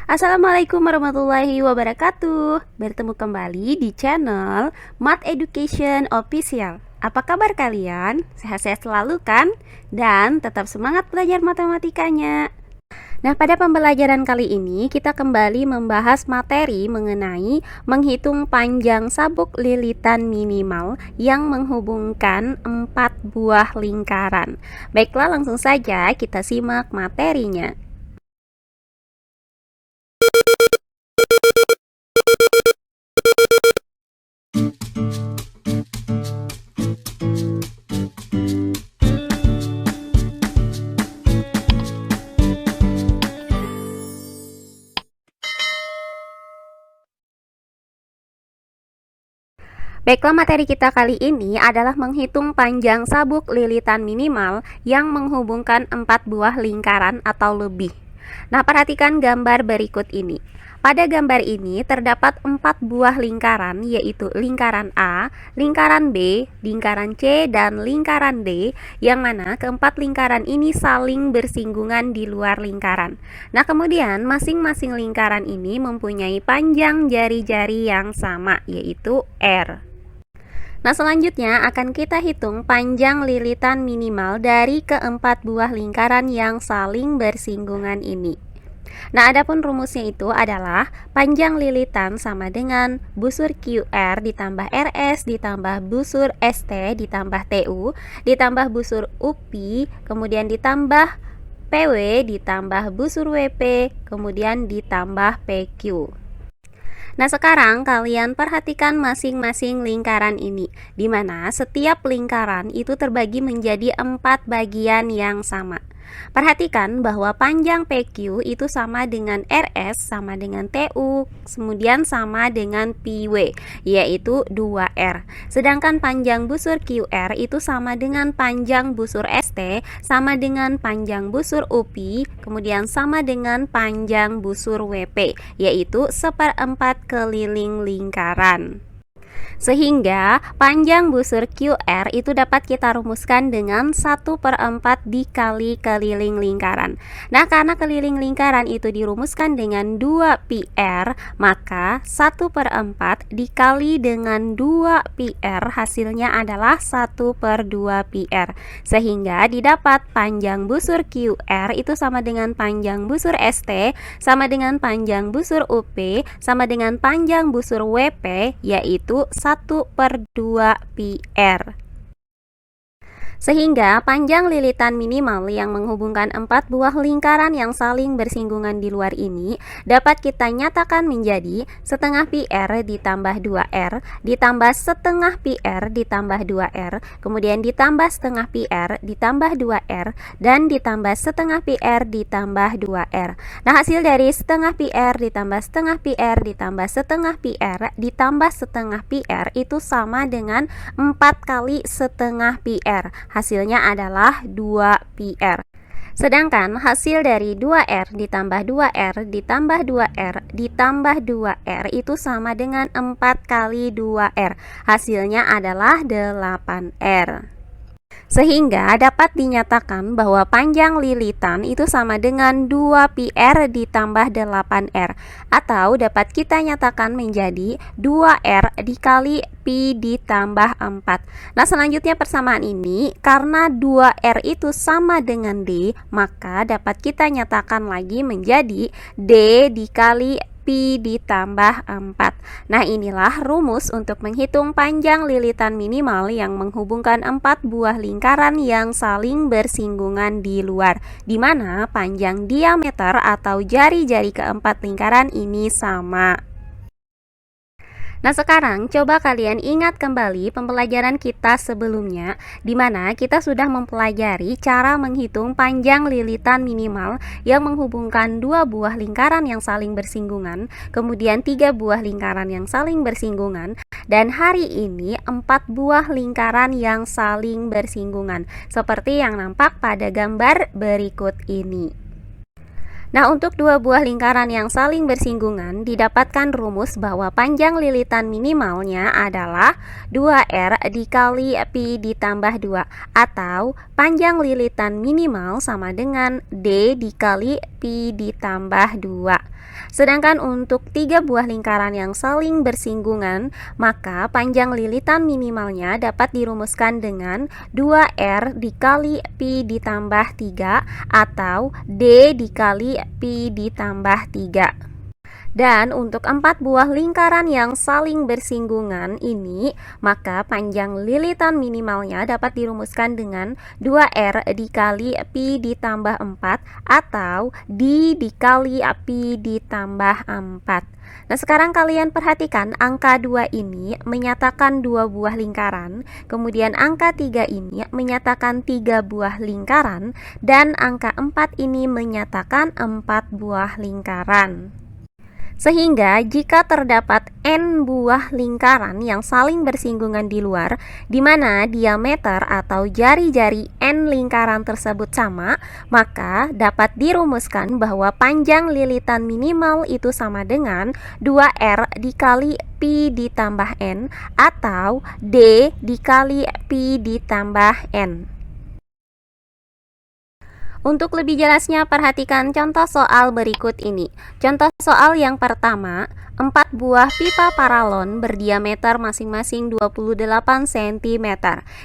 Assalamualaikum warahmatullahi wabarakatuh. Bertemu kembali di channel Math Education Official. Apa kabar kalian? Sehat-sehat selalu kan? Dan tetap semangat belajar matematikanya. Nah, pada pembelajaran kali ini kita kembali membahas materi mengenai menghitung panjang sabuk lilitan minimal yang menghubungkan 4 buah lingkaran. Baiklah, langsung saja kita simak materinya. Baiklah, materi kita kali ini adalah menghitung panjang sabuk lilitan minimal yang menghubungkan 4 buah lingkaran atau lebih. Nah, perhatikan gambar berikut ini. Pada gambar ini terdapat 4 buah lingkaran, yaitu lingkaran A, lingkaran B, lingkaran C, dan lingkaran D, yang mana keempat lingkaran ini saling bersinggungan di luar lingkaran. Nah, kemudian masing-masing lingkaran ini mempunyai panjang jari-jari yang sama, yaitu R. Nah, selanjutnya akan kita hitung panjang lilitan minimal dari keempat buah lingkaran yang saling bersinggungan ini. Nah, adapun rumusnya itu adalah panjang lilitan sama dengan busur QR ditambah RS ditambah busur ST ditambah TU ditambah busur UPI, kemudian ditambah PW ditambah busur WP, kemudian ditambah PQ. Nah, sekarang kalian perhatikan masing-masing lingkaran ini, di mana setiap lingkaran itu terbagi menjadi 4 bagian yang sama. Perhatikan bahwa panjang PQ itu sama dengan RS, sama dengan TU, kemudian sama dengan PW, yaitu 2R. Sedangkan panjang busur QR itu sama dengan panjang busur ST, sama dengan panjang busur UPI, kemudian sama dengan panjang busur WP, yaitu 1/4 keliling lingkaran. Sehingga panjang busur QR itu dapat kita rumuskan dengan 1/4 dikali keliling lingkaran. Nah, karena keliling lingkaran itu dirumuskan dengan 2πr, maka 1/4 dikali dengan 2πr hasilnya adalah 1/2πr. Sehingga didapat panjang busur QR itu sama dengan panjang busur ST, sama dengan panjang busur UP, sama dengan panjang busur WP, yaitu 1/2πr. Sehingga panjang lilitan minimal yang menghubungkan 4 buah lingkaran yang saling bersinggungan di luar ini dapat kita nyatakan menjadi setengah πr ditambah 2r ditambah setengah πr ditambah 2r, kemudian ditambah setengah πr ditambah 2r, dan ditambah setengah πr ditambah 2r. Nah, hasil dari setengah πr ditambah setengah πr ditambah setengah πr ditambah setengah πr itu sama dengan 4 kali setengah πr. Hasilnya adalah 2πr. Sedangkan hasil dari 2r ditambah 2r ditambah 2r ditambah 2r itu sama dengan 4 kali 2r. Hasilnya adalah 8r. Sehingga dapat dinyatakan bahwa panjang lilitan itu sama dengan 2πr ditambah 8r, atau dapat kita nyatakan menjadi 2r dikali pi ditambah 4. Nah, selanjutnya persamaan ini karena 2r itu sama dengan d, maka dapat kita nyatakan lagi menjadi d dikali pi ditambah 4. Nah, inilah rumus untuk menghitung panjang lilitan minimal yang menghubungkan 4 buah lingkaran yang saling bersinggungan di luar, di mana panjang diameter atau jari-jari keempat lingkaran ini sama. Nah, sekarang coba kalian ingat kembali pembelajaran kita sebelumnya, di mana kita sudah mempelajari cara menghitung panjang lilitan minimal yang menghubungkan 2 buah lingkaran yang saling bersinggungan, kemudian 3 buah lingkaran yang saling bersinggungan, dan hari ini 4 buah lingkaran yang saling bersinggungan, seperti yang nampak pada gambar berikut ini. Nah, untuk dua buah lingkaran yang saling bersinggungan, didapatkan rumus bahwa panjang lilitan minimalnya adalah 2R dikali Pi ditambah 2, atau panjang lilitan minimal sama dengan D dikali Pi ditambah 2. Sedangkan untuk tiga buah lingkaran yang saling bersinggungan, maka panjang lilitan minimalnya dapat dirumuskan dengan 2R dikali Pi ditambah 3, atau D dikali Pi ditambah 3. Dan untuk empat buah lingkaran yang saling bersinggungan ini, maka panjang lilitan minimalnya dapat dirumuskan dengan 2R dikali Pi ditambah 4, atau D dikali Pi ditambah 4. Nah, sekarang kalian perhatikan angka 2 ini menyatakan dua buah lingkaran, kemudian angka 3 ini menyatakan 3 buah lingkaran, dan angka 4 ini menyatakan 4 buah lingkaran. Sehingga jika terdapat N buah lingkaran yang saling bersinggungan di luar, di mana diameter atau jari-jari N lingkaran tersebut sama, maka dapat dirumuskan bahwa panjang lilitan minimal itu sama dengan 2R dikali Pi ditambah N, atau D dikali Pi ditambah N. Untuk lebih jelasnya, perhatikan contoh soal berikut ini. Contoh soal yang pertama, 4 buah pipa paralon berdiameter masing-masing 28 cm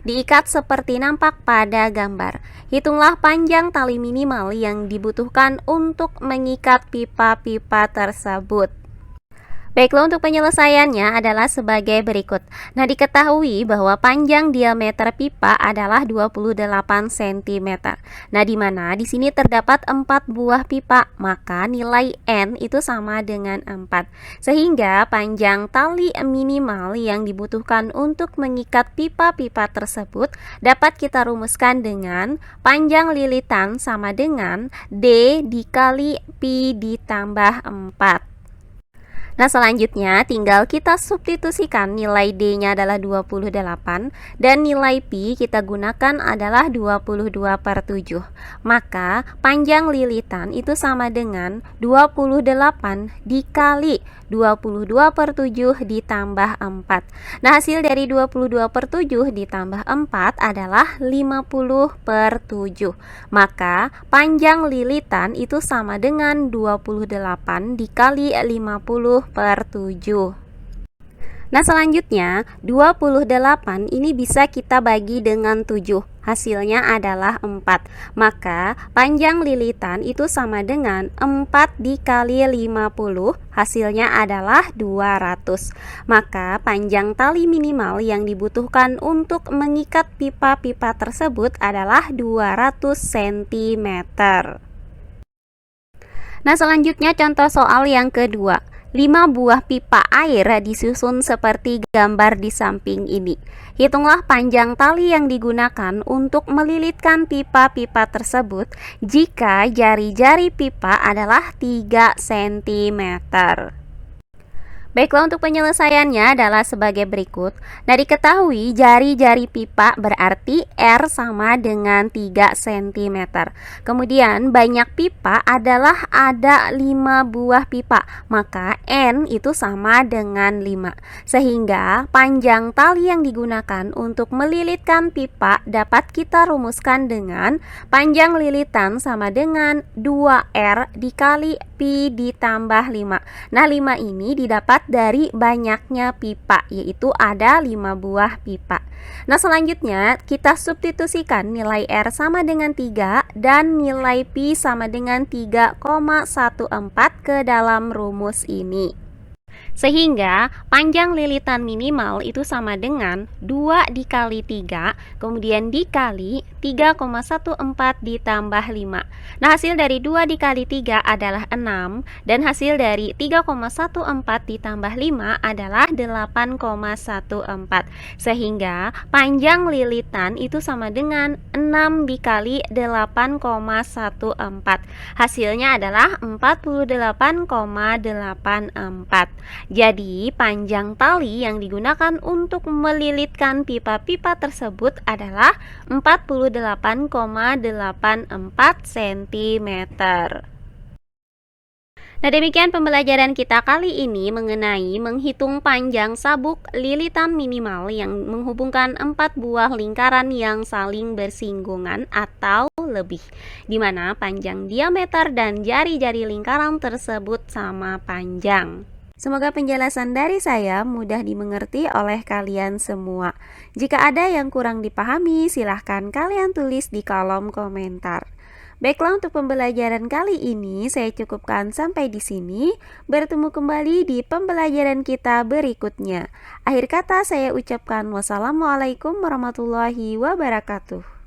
diikat seperti nampak pada gambar. Hitunglah panjang tali minimal yang dibutuhkan untuk mengikat pipa-pipa tersebut. Baiklah, untuk penyelesaiannya adalah sebagai berikut. Nah, diketahui bahwa panjang diameter pipa adalah 28 cm. Nah, di mana di sini terdapat 4 buah pipa, maka nilai N itu sama dengan 4. Sehingga panjang tali minimal yang dibutuhkan untuk mengikat pipa-pipa tersebut dapat kita rumuskan dengan panjang lilitan sama dengan D dikali Pi ditambah 4. Nah, selanjutnya tinggal kita substitusikan nilai D-nya adalah 28 dan nilai Pi kita gunakan adalah 22/7. Maka panjang lilitan itu sama dengan 28 dikali 22/7 ditambah 4. Nah, hasil dari 22/7 ditambah 4 adalah 50/7. Maka panjang lilitan itu sama dengan 28 dikali 50/7. Nah, selanjutnya 28 ini bisa kita bagi dengan 7. Hasilnya adalah 4. Maka panjang lilitan itu sama dengan 4 dikali 50. Hasilnya adalah 200. Maka panjang tali minimal yang dibutuhkan untuk mengikat pipa-pipa tersebut adalah 200 cm. Nah, selanjutnya contoh soal yang kedua. 5 buah pipa air disusun seperti gambar di samping ini. Hitunglah panjang tali yang digunakan untuk melilitkan pipa-pipa tersebut jika jari-jari pipa adalah 3 cm. Baiklah, untuk penyelesaiannya adalah sebagai berikut. Nah, diketahui jari-jari pipa berarti R sama dengan 3 cm. Kemudian banyak pipa adalah ada 5 buah pipa, maka N itu sama dengan 5. Sehingga panjang tali yang digunakan untuk melilitkan pipa dapat kita rumuskan dengan panjang lilitan sama dengan 2R dikali Pi ditambah 5. Nah, 5 ini didapat dari banyaknya pipa, yaitu ada 5 buah pipa. Nah, selanjutnya kita substitusikan nilai R sama dengan 3 dan nilai Pi sama dengan 3,14 ke dalam rumus ini. Sehingga panjang lilitan minimal itu sama dengan 2 dikali 3, kemudian dikali 3,14 ditambah 5. Nah, hasil dari 2 dikali 3 adalah 6, dan hasil dari 3,14 ditambah 5 adalah 8,14. Sehingga panjang lilitan itu sama dengan 6 dikali 8,14. Hasilnya adalah 48,84. Jadi, panjang tali yang digunakan untuk melilitkan pipa-pipa tersebut adalah 48,84 cm. Nah, demikian pembelajaran kita kali ini mengenai menghitung panjang sabuk lilitan minimal yang menghubungkan 4 buah lingkaran yang saling bersinggungan atau lebih, di mana panjang diameter dan jari-jari lingkaran tersebut sama panjang. Semoga penjelasan dari saya mudah dimengerti oleh kalian semua. Jika ada yang kurang dipahami, silahkan kalian tulis di kolom komentar. Baiklah, untuk pembelajaran kali ini saya cukupkan sampai di sini. Bertemu kembali di pembelajaran kita berikutnya. Akhir kata saya ucapkan wassalamualaikum warahmatullahi wabarakatuh.